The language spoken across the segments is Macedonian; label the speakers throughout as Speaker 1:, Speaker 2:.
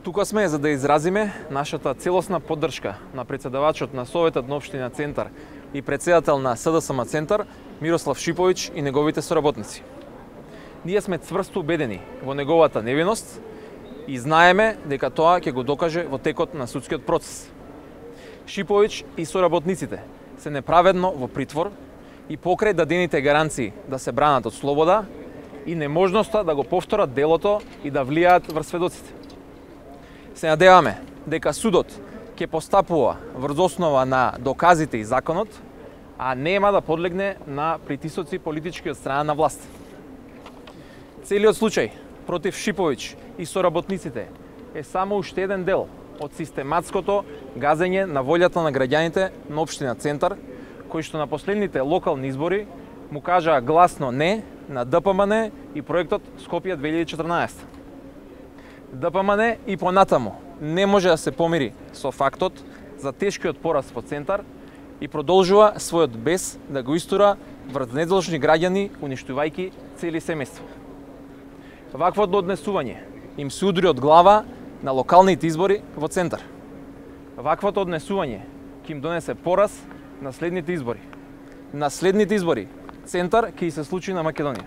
Speaker 1: Тука сме за да изразиме нашата целосна поддршка на председавачот на Советот на општина Центар и председател на СДСМ Центар Мирослав Шиповиќ и неговите соработници. Ние сме цврсто убедени во неговата невиност и знаеме дека тоа ќе го докаже во текот на судскиот процес. Шиповиќ и соработниците се неправедно во притвор и покрај дадените гаранции да се бранат од слобода и неможноста да го повторат делото и да влијаат врз сведоците. Се надеваме дека судот ќе постапува врз основа на доказите и законот, а нема да подлегне на притисоци политички од страна на власт. Целиот случај против Шиповиќ и соработниците е само уште еден дел од систематското газење на волјата на граѓаните на општина Центар, кои што на последните локални избори му кажаа гласно не на ДПМН и проектот Скопје 2014. ДПМН и понатаму не може да се помири со фактот за тешкиот пораз во Центар и продолжува својот бес да го истура врз недолжни граѓани, уништувајќи цели семејства. Ваквото однесување им се удри од глава на локалните избори во Центар. Ваквото однесување ќе им донесе пораз на следните избори. На следните избори Центар ќе се случи на Македонија.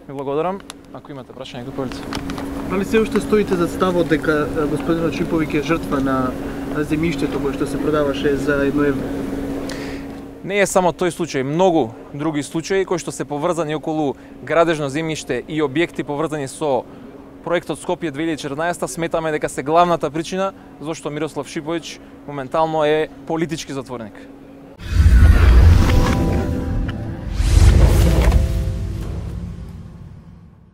Speaker 1: Ви благодарам. Ако имате прашање, го повелите.
Speaker 2: Дали се уште стоите за ставот дека господинот Шиповиќ е жртва на земјиштето кое што се продаваше за 1 евро?
Speaker 1: Не е само тој случај, многу други случаи кои што се поврзани околу градежно земјиште и објекти поврзани со проектот Скопје 2014, сметаме дека се главната причина зашто Мирослав Шиповиќ моментално е политички затворник.